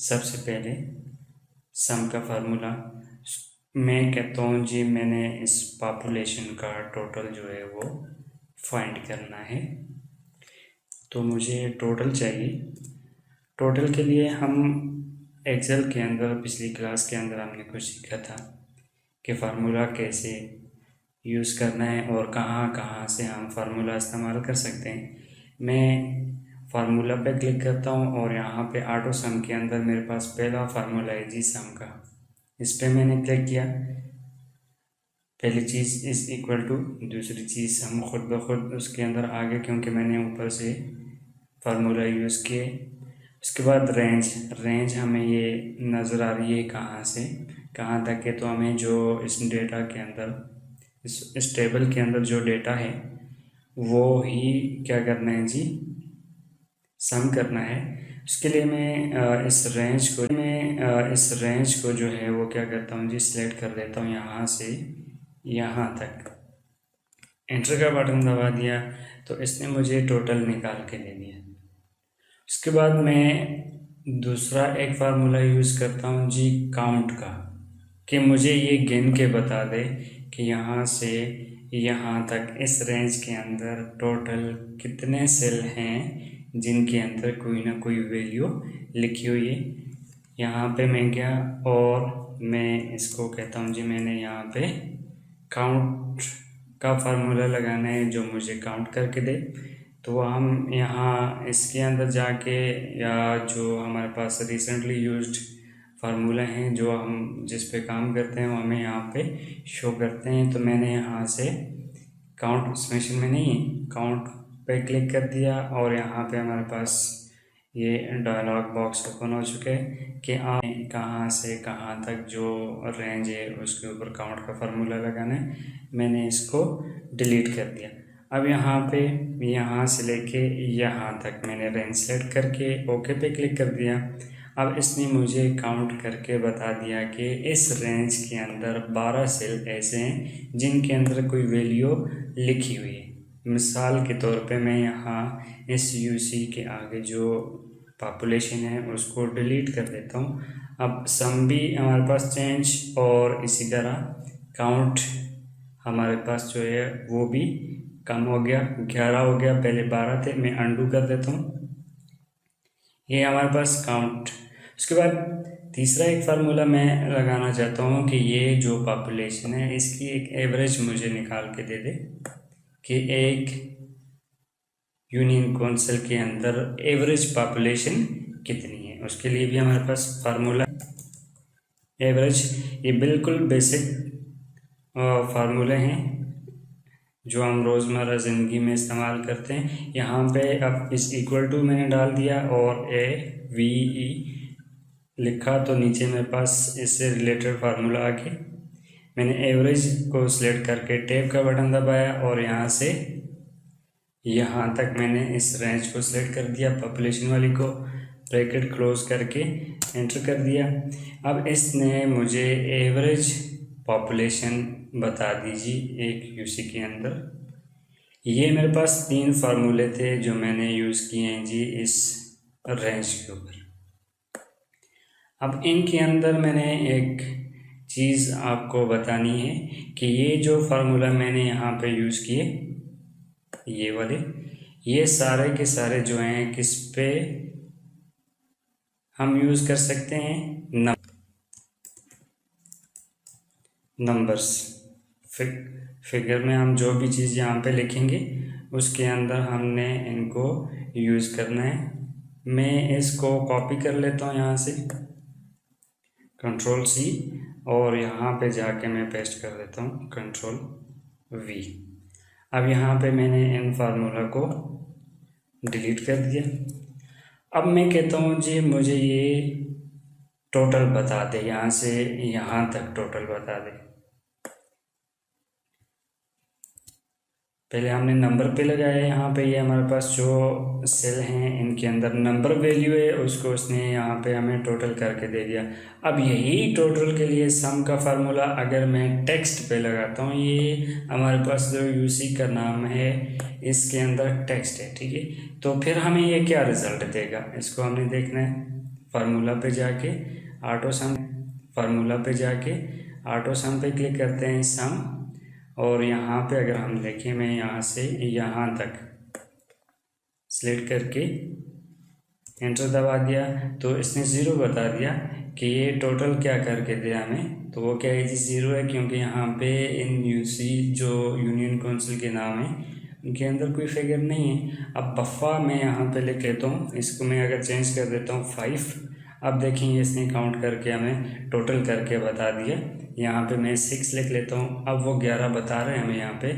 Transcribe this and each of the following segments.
सबसे पहले सम का फार्मूला मैं कहता हूँ जी, मैंने इस पॉपुलेशन का टोटल जो है वो फाइंड करना है। तो मुझे टोटल चाहिए। टोटल के लिए हम एक्सेल के अंदर पिछली क्लास के अंदर हमने कुछ सीखा था कि फार्मूला कैसे यूज़ करना है और कहाँ कहाँ से हम फार्मूला इस्तेमाल कर सकते हैं। मैं फार्मूला पे क्लिक करता हूँ और यहाँ पे ऑटो सम के अंदर मेरे पास पहला फार्मूला है जी सम का। इस पे मैंने क्लिक किया। पहली चीज़ इज़ इक्वल टू, दूसरी चीज़ हम खुद ब खुद उसके अंदर आ गए क्योंकि मैंने ऊपर से फार्मूला यूज़ किए। उसके बाद रेंज हमें ये नज़र आ रही है कहाँ से कहाँ तक है। तो हमें जो इस डेटा के अंदर इस टेबल के अंदर जो डेटा है वो ही क्या करना है जी, सम करना है। उसके लिए मैं इस रेंज को जो है वो क्या करता हूँ जी, सिलेक्ट कर देता हूँ यहाँ से यहाँ तक। एंटर का बटन दबा दिया तो इसने मुझे टोटल निकाल के दे दिया। उसके बाद मैं दूसरा एक फार्मूला यूज़ करता हूँ जी काउंट का, कि मुझे ये गिन के बता दे कि यहाँ से यहाँ तक इस रेंज के अंदर टोटल कितने सेल हैं जिनके अंदर कोई ना कोई वैल्यू लिखी हुई है। यहाँ पे मैं गया और मैं इसको कहता हूँ जी, मैंने यहाँ पे काउंट का फार्मूला लगाना है जो मुझे काउंट करके दे। तो हम यहाँ इसके अंदर जाके, या जो हमारे पास रिसेंटली यूज्ड फार्मूला हैं जो हम जिस पे काम करते हैं वो हमें यहाँ पे शो करते हैं। तो मैंने यहाँ से काउंट समेशन में नहीं है, काउंट पे क्लिक कर दिया और यहाँ पे हमारे पास ये डायलॉग बॉक्स ओपन हो चुके हैं कि आप कहाँ से कहाँ तक जो रेंज है उसके ऊपर काउंट का फार्मूला लगाना है। मैंने इसको डिलीट कर दिया। अब यहाँ पे यहाँ से लेके यहाँ तक मैंने रेंज सेलेक्ट करके ओके पे क्लिक कर दिया। अब इसने मुझे काउंट करके बता दिया कि इस रेंज के अंदर 12 सेल ऐसे हैं जिनके अंदर कोई वैल्यू लिखी हुई है। मिसाल के तौर पे मैं यहाँ इस यूसी के आगे जो पॉपुलेशन है उसको डिलीट कर देता हूँ। अब सम भी हमारे पास चेंज और इसी तरह काउंट हमारे पास जो है वो भी कम हो गया, 11 हो गया, पहले 12 थे। मैं अंडू कर देता हूँ। ये हमारे पास काउंट। उसके बाद तीसरा एक फार्मूला मैं लगाना चाहता हूँ कि ये जो पॉपुलेशन है इसकी एक एवरेज मुझे निकाल के दे दे कि एक यूनियन काउंसिल के अंदर एवरेज पॉपुलेशन कितनी है। उसके लिए भी हमारे पास फार्मूला एवरेज। ये बिल्कुल बेसिक फार्मूले हैं जो हम रोज़मर्रा ज़िंदगी में इस्तेमाल करते हैं। यहाँ पे अब इस इक्वल टू मैंने डाल दिया और AVE लिखा तो नीचे मेरे पास इससे रिलेटेड फार्मूला आ गया। मैंने एवरेज को सिलेक्ट करके टैब का बटन दबाया और यहाँ से यहाँ तक मैंने इस रेंज को सिलेक्ट कर दिया, पॉपुलेशन वाली को, ब्रैकेट क्लोज करके एंटर कर दिया। अब इसने मुझे एवरेज पॉपुलेशन बता दीजिए एक यूसी के अंदर। ये मेरे पास 3 फार्मूले थे जो मैंने यूज़ किए हैं जी इस रेंज के ऊपर। अब इनके अंदर मैंने एक चीज़ आपको बतानी है कि ये जो फार्मूला मैंने यहाँ पे यूज़ किए, ये वाले, ये सारे के सारे जो हैं किस पे हम यूज़ कर सकते हैं, नंबर्स। फिगर में हम जो भी चीज़ यहाँ पे लिखेंगे उसके अंदर हमने इनको यूज़ करना है। मैं इसको कॉपी कर लेता हूँ यहाँ से, Ctrl+C, और यहाँ पे जाके मैं पेस्ट कर देता हूँ Ctrl+V। अब यहाँ पे मैंने इन फार्मूला को डिलीट कर दिया। अब मैं कहता हूँ जी मुझे ये टोटल बता दे, यहाँ से यहाँ तक टोटल बता दे। पहले हमने नंबर पे लगाया, यहाँ पे ये हमारे पास जो सेल हैं इनके अंदर नंबर वैल्यू है उसको उसने यहाँ पे हमें टोटल करके दे दिया। अब यही टोटल के लिए सम का फार्मूला अगर मैं टेक्स्ट पे लगाता हूँ, ये हमारे पास जो यूसी का नाम है इसके अंदर टेक्स्ट है, ठीक है। तो फिर हमें ये क्या रिजल्ट देगा इसको हमने देखना है। फार्मूला पे जाके ऑटो सम, फार्मूला पे जाके ऑटो सम पे क्लिक करते हैं सम, और यहाँ पे अगर हम देखें, मैं यहाँ से यहाँ तक सिलेक्ट करके एंटर दबा दिया तो इसने ज़ीरो बता दिया कि ये टोटल क्या करके दिया हमें। तो वो क्या है जी, ज़ीरो है, क्योंकि यहाँ पे इन यूसी जो यूनियन काउंसिल के नाम है उनके अंदर कोई फिगर नहीं है। अब बफ़ा मैं यहाँ पे लिख लेता हूँ, इसको मैं अगर चेंज कर देता हूँ 5। अब देखेंगे इसने काउंट करके हमें टोटल करके बता दिया। यहाँ पे मैं 6 लिख लेता हूँ। अब वो 11 बता रहे हैं हमें यहाँ पे,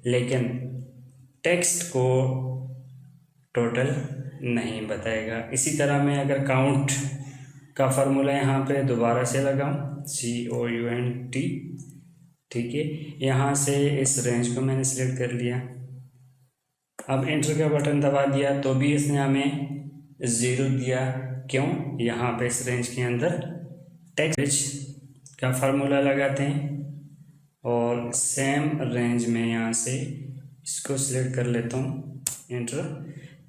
लेकिन टेक्स्ट को टोटल नहीं बताएगा। इसी तरह मैं अगर काउंट का फार्मूला यहाँ पे दोबारा से लगाऊं, COUNT, ठीक है, यहाँ से इस रेंज को मैंने सिलेक्ट कर लिया। अब एंटर का बटन दबा दिया तो भी इसने हमें ज़ीरो दिया। क्यों? यहाँ पे इस रेंज के अंदर टेक्स्ट का फार्मूला लगाते हैं और सेम रेंज में यहाँ से इसको सिलेक्ट कर लेता हूँ, एंटर।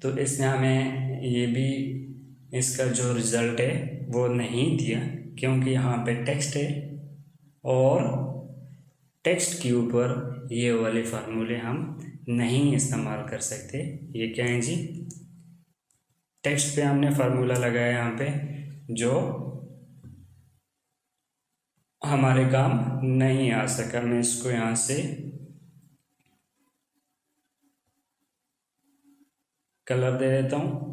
तो इसने हमें ये भी, इसका जो रिज़ल्ट है वो नहीं दिया, क्योंकि यहाँ पे टेक्स्ट है और टेक्स्ट के ऊपर ये वाले फार्मूले हम नहीं इस्तेमाल कर सकते। ये क्या है जी, टेक्स्ट पे हमने फार्मूला लगाया यहाँ पे जो हमारे काम नहीं आ सका। मैं इसको यहाँ से कलर दे देता हूँ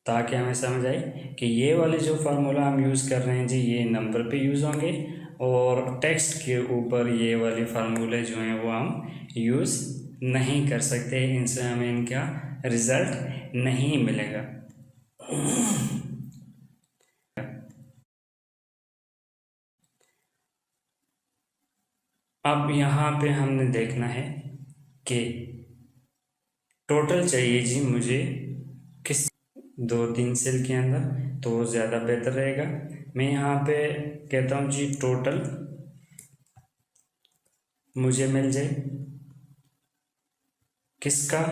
ताकि हमें समझ आए कि ये वाले जो फार्मूला हम यूज़ कर रहे हैं जी, ये नंबर पे यूज़ होंगे और टेक्स्ट के ऊपर ये वाले फार्मूले जो हैं वो हम यूज़ नहीं कर सकते। इनसे हमें इनका रिज़ल्ट नहीं मिलेगा। अब यहाँ पे हमने देखना है कि टोटल चाहिए जी मुझे किस 2-3 सेल के अंदर, तो ज़्यादा बेहतर रहेगा। मैं यहाँ पे कहता हूँ जी टोटल मुझे मिल जाए किसका,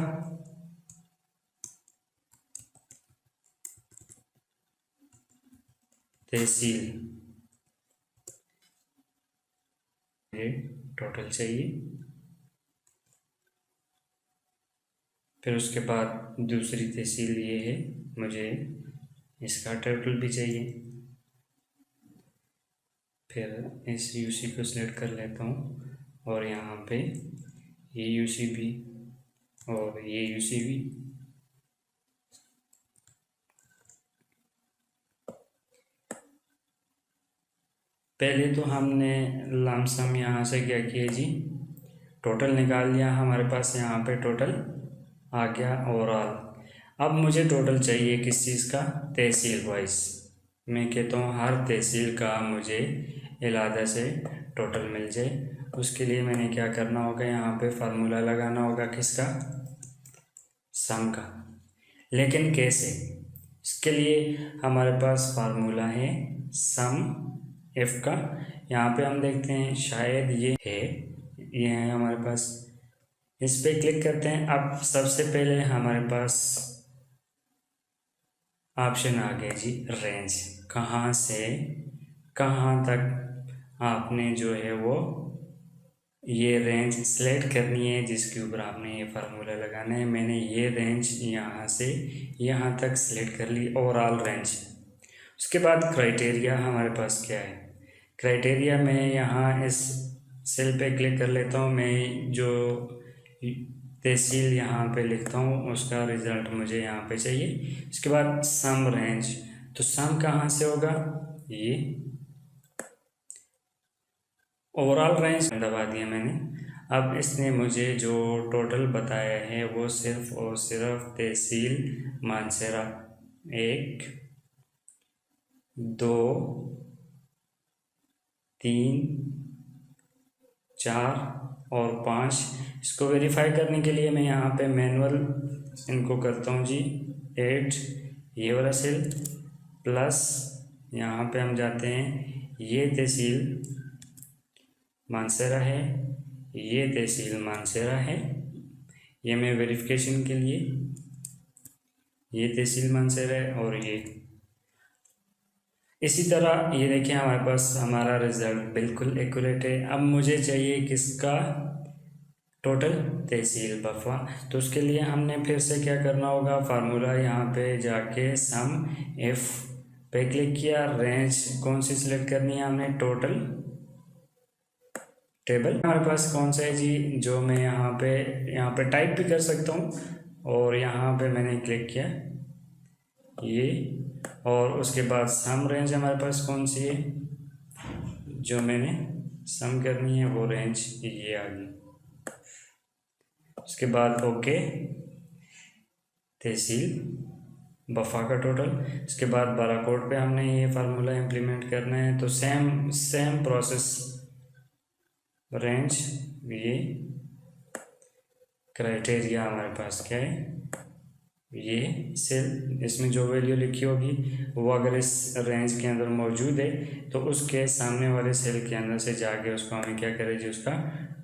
तहसील, ये टोटल चाहिए। फिर उसके बाद दूसरी तहसील ये है, मुझे इसका टोटल भी चाहिए। फिर इस यूसी को सिलेक्ट कर लेता हूँ और यहाँ पे ये यूसी भी और ये यूसी भी। पहले तो हमने लमसम यहाँ से क्या किया जी, टोटल निकाल लिया, हमारे पास यहाँ पे टोटल आ गया ओवरऑल। अब मुझे टोटल चाहिए किस चीज़ का, तहसील वाइज। मैं कहता हूँ हर तहसील का मुझे अलहदा से टोटल मिल जाए। उसके लिए मैंने क्या करना होगा, यहाँ पे फार्मूला लगाना होगा किसका, सम का। लेकिन कैसे? इसके लिए हमारे पास फार्मूला है सम एफ का। यहाँ पे हम देखते हैं शायद ये है हमारे पास, इस पर क्लिक करते हैं। अब सबसे पहले हमारे पास ऑप्शन आ गया जी रेंज, कहाँ से कहाँ तक आपने जो है वो ये रेंज सेलेक्ट करनी है जिसके ऊपर आपने ये फार्मूला लगाना है। मैंने ये रेंज यहाँ से यहाँ तक सेलेक्ट कर ली, ओवरऑल रेंज। उसके बाद क्राइटेरिया हमारे पास क्या है, क्राइटेरिया में यहाँ इस सेल पे क्लिक कर लेता हूँ। मैं जो तहसील यहाँ पे लिखता हूँ उसका रिज़ल्ट मुझे यहाँ पे चाहिए। उसके बाद सम रेंज, तो सम कहाँ से होगा, ये ओवरऑल रेंज दबा दिया मैंने। अब इसने मुझे जो टोटल बताया है वो सिर्फ और सिर्फ तहसील मानसरा 1, 2, 3, 4 और 5। इसको वेरीफाई करने के लिए मैं यहाँ पे मैनुअल इनको करता हूँ जी 8, ये वाला सेल प्लस यहाँ पे हम जाते हैं, ये तहसील मानसरा है, ये तहसील मानसरा है। ये मैं वेरिफिकेशन के लिए ये तहसील मानसर है और ये इसी तरह ये देखिए हमारे पास हमारा रिजल्ट बिल्कुल एक्यूरेट है। अब मुझे चाहिए किसका, टोटल तहसील बफा। तो उसके लिए हमने फिर से क्या करना होगा, फार्मूला यहाँ पे जाके सम एफ पे क्लिक किया, रेंज कौन सी सिलेक्ट करनी है हमने, टोटल टेबल हमारे पास कौन सा है जी, जो मैं यहाँ पे टाइप भी कर सकता हूँ। और यहाँ पे मैंने क्लिक किया ये, और उसके बाद सम रेंज हमारे पास कौन सी है, जो मैंने सम करनी है वो रेंज ये आ गई। उसके बाद ओके, तहसील बफा का टोटल। उसके बाद बाराकोड पे हमने ये फार्मूला इम्प्लीमेंट करना है। तो सेम सेम प्रोसेस, रेंज ये क्राइटेरिया हमारे पास क्या है, ये सेल, इसमें जो वैल्यू लिखी होगी वो अगर इस रेंज के अंदर मौजूद है तो उसके सामने वाले सेल के अंदर से जाके उसको हमें क्या करें जी, उसका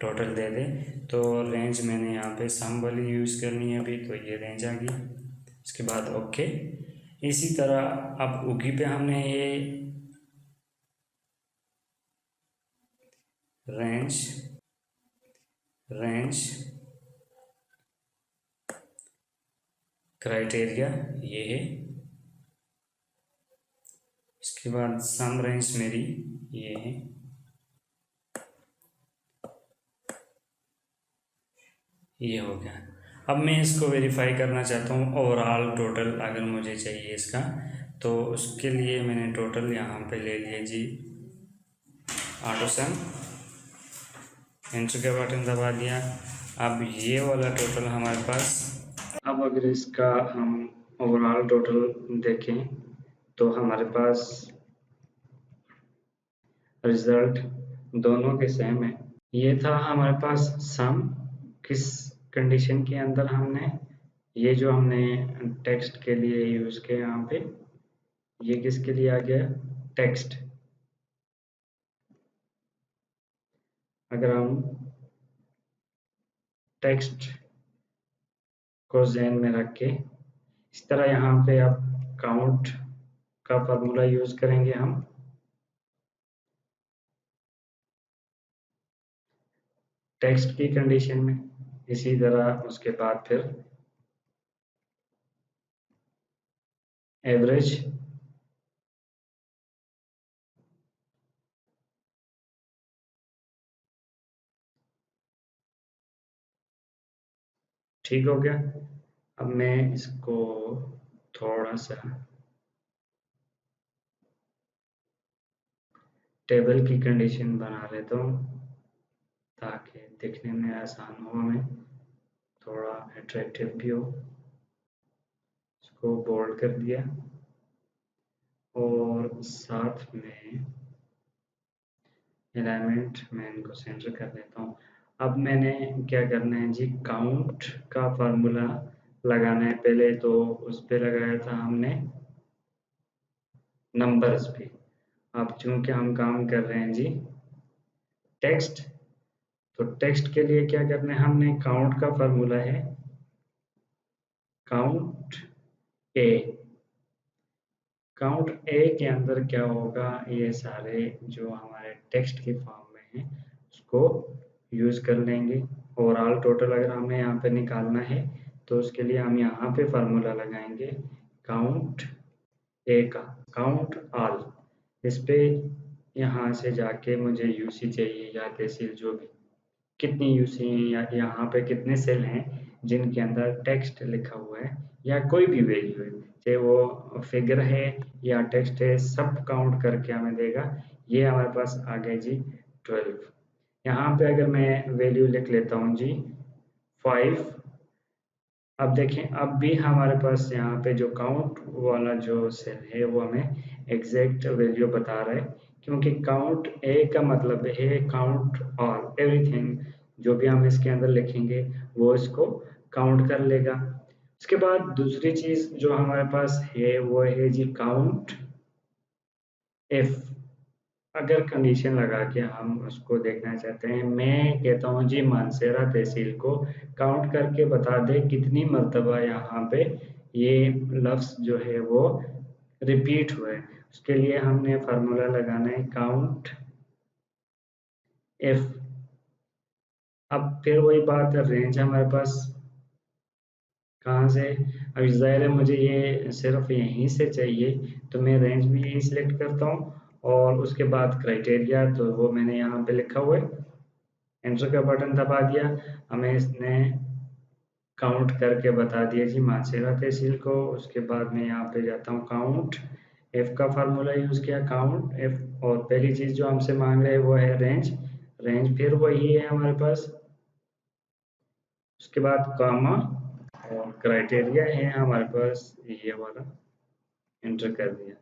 टोटल दे दें। तो रेंज मैंने यहाँ पे सम वाली यूज़ करनी है अभी, तो ये रेंज आ गई। उसके बाद ओके। इसी तरह अब उगी पे हमने ये रेंज रेंज क्राइटेरिया ये है। इसके बाद सम रेंज मेरी ये है। ये हो गया। अब मैं इसको वेरीफाई करना चाहता हूँ ओवरऑल टोटल अगर मुझे चाहिए इसका, तो उसके लिए मैंने टोटल यहाँ पे ले लिया जी, ऑटो सम, एंटर का बटन दबा दिया। अब ये वाला टोटल हमारे पास, अब अगर इसका हम ओवरऑल टोटल देखें तो हमारे पास रिजल्ट दोनों के सेम है। ये था हमारे पास सम, किस कंडीशन के अंदर हमने ये जो हमने टेक्स्ट के लिए यूज़ किया यहाँ पे, ये किसके लिए आ गया, टेक्स्ट। अगर हम टेक्स्ट को ज़हन में रख के इस तरह यहाँ पे आप काउंट का फार्मूला यूज़ करेंगे हम, टेक्स्ट की कंडीशन में। इसी तरह उसके बाद फिर एवरेज, ठीक हो गया। अब मैं इसको थोड़ा सा टेबल की कंडीशन बना लेता हूँ ताकि दिखने में आसान हो, हमें थोड़ा अट्रैक्टिव भी हो। इसको बोल्ड कर दिया और साथ में अलाइनमेंट मैं इनको सेंटर कर देता हूँ। अब मैंने क्या करना है जी, काउंट का फार्मूला लगाना है। पहले तो उस पे लगाया था हमने नंबर्स पे। अब चूंकि हम काम कर रहे हैं जी टेक्स्ट, तो टेक्स्ट के लिए क्या करना है, हमने काउंट का फार्मूला है काउंट ए। काउंट ए के अंदर क्या होगा, ये सारे जो हमारे टेक्स्ट के फॉर्म में है उसको यूज कर लेंगे। ओवरऑल टोटल अगर हमें यहाँ पे निकालना है तो उसके लिए हम यहाँ पे फार्मूला लगाएंगे काउंट ए का, काउंट ऑल। इस पे यहाँ से जाके मुझे यूसी चाहिए या तहसील, जो भी कितनी यूसी हैं या यहाँ पे कितने सेल हैं जिनके अंदर टेक्स्ट लिखा हुआ है या कोई भी वैल्यू है, चाहे वो फिगर है या टेक्स्ट है, सब काउंट करके हमें देगा। ये हमारे पास आ गया जी 12। यहाँ पे अगर मैं वैल्यू लिख लेता हूँ जी 5। अब देखें, अब भी हमारे पास यहाँ पे जो काउंट वाला जो सेल है वो हमें एग्जैक्ट वैल्यू बता रहा है, क्योंकि काउंट ए का मतलब है काउंट ऑल एवरीथिंग। जो भी हम इसके अंदर लिखेंगे वो इसको काउंट कर लेगा। उसके बाद दूसरी चीज जो हमारे पास है वो है जी काउंट एफ। अगर कंडीशन लगा के हम उसको देखना चाहते हैं, मैं कहता हूँ जी मानसेरा तहसील को काउंट करके बता दे कितनी मरतबा यहाँ पे ये लफ्ज़ जो है वो रिपीट हुए, उसके लिए हमने फार्मूला लगाना है काउंट एफ। अब फिर वही बात है, रेंज हमारे पास कहाँ से, अब ज़ाहिर है मुझे ये सिर्फ यहीं से चाहिए, तो मैं रेंज भी यही सिलेक्ट करता हूँ और उसके बाद क्राइटेरिया, तो वो मैंने यहाँ पे लिखा हुआ है, एंटर का बटन दबा दिया, हमें इसने काउंट करके बता दिया जी मानसेरा तहसील को। उसके बाद मैं यहाँ पे जाता हूँ काउंट एफ का फार्मूला यूज़ किया, काउंट एफ, और पहली चीज़ जो हमसे मांग रहे हैं वो है रेंज, रेंज फिर वही है हमारे पास, उसके बाद कामा और क्राइटेरिया है हमारे पास ये वाला, एंटर कर दिया।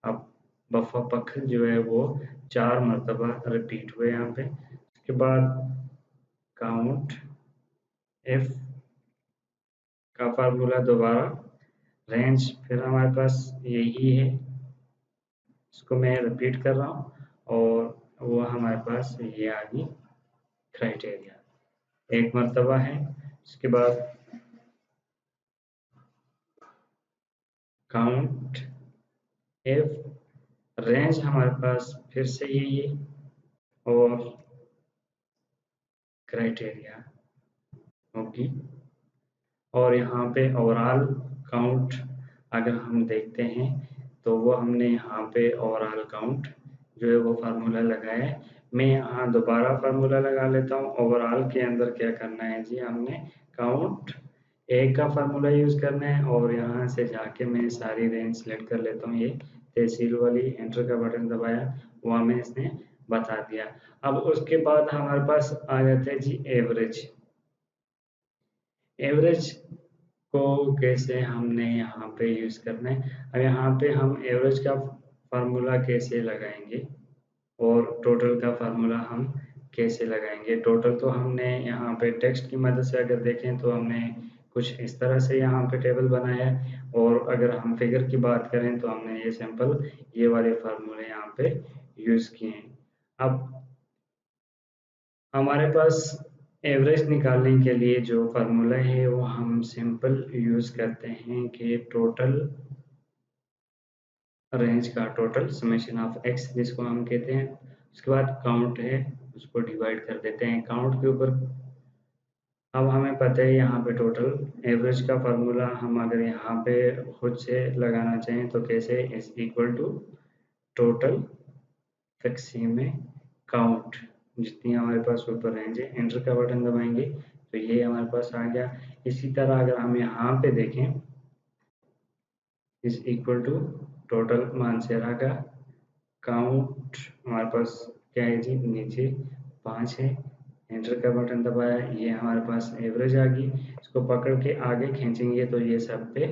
अब बफा पख जो है वो 4 मरतबा रिपीट हुए यहाँ पे, उसके बाद काउंट एफ का फार्मूला दोबारा, रेंज फिर हमारे पास यही है, इसको मैं रिपीट कर रहा हूँ, और वो हमारे पास ये आ गई क्राइटेरिया, एक मरतबा है। उसके बाद काउंट एफ, रेंज हमारे पास फिर से यही है, और क्राइटेरिया होगी, और यहाँ पे ओवरऑल काउंट अगर हम देखते हैं तो वो हमने यहाँ पे ओवरऑल काउंट जो है वो फार्मूला लगाया है। मैं यहाँ दोबारा फार्मूला लगा लेता हूँ। ओवरऑल के अंदर क्या करना है जी, हमने काउंट एक का फार्मूला यूज़ करना है, और यहाँ से जाके मैं सारी रेंज सेलेक्ट कर लेता हूँ, ये तहसील वाली, एंटर का बटन दबाया, वहाँ में इसने बता दिया। अब उसके बाद हमारे पास आ जाता है जी एवरेज। एवरेज को कैसे हमने यहाँ पे यूज़ करना है, अब यहाँ पे हम एवरेज का फार्मूला कैसे लगाएंगे और टोटल का फार्मूला हम कैसे लगाएंगे। टोटल तो हमने यहाँ पे टेक्स्ट की मदद से अगर देखें तो हमने कुछ इस तरह से यहाँ पे टेबल बनाया है, और अगर हम फिगर की बात करें तो हमने ये सिंपल ये वाले फार्मूले यहाँ पे यूज़ किए हैं। अब हमारे पास एवरेज निकालने के लिए जो फार्मूला है वो हम सिंपल यूज़ करते हैं कि टोटल रेंज का टोटल समेशन ऑफ एक्स जिसको हम कहते हैं, उसके बाद काउंट है उसको डिवाइड कर देते हैं काउंट के ऊपर। अब हमें पता है यहाँ पे टोटल एवरेज का फार्मूला हम अगर यहाँ पे खुद से लगाना चाहें तो कैसे, इज इक्वल टू टोटल फिक्सी में काउंट, जितनी हमारे पास ऊपर रेंज है, एंटर का बटन दबाएंगे तो ये हमारे पास आ गया। इसी तरह अगर हम यहाँ पे देखें, इज इक्वल टू टोटल मानसेरा का काउंट, हमारे पास क्या है जी, नीचे 5 है, एंटर का बटन दबाया, ये हमारे पास एवरेज आ गई। इसको पकड़ के आगे खींचेंगे तो ये सब पे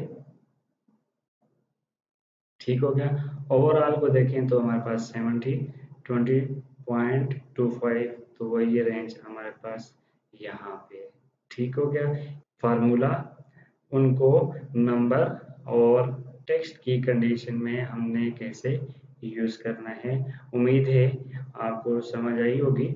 ठीक हो गया। ओवरऑल को देखें तो हमारे पास 20.25, तो वही रेंज हमारे पास यहाँ पे ठीक हो गया। फार्मूला उनको नंबर और टेक्स्ट की कंडीशन में हमने कैसे यूज़ करना है। उम्मीद है आपको समझ आई होगी।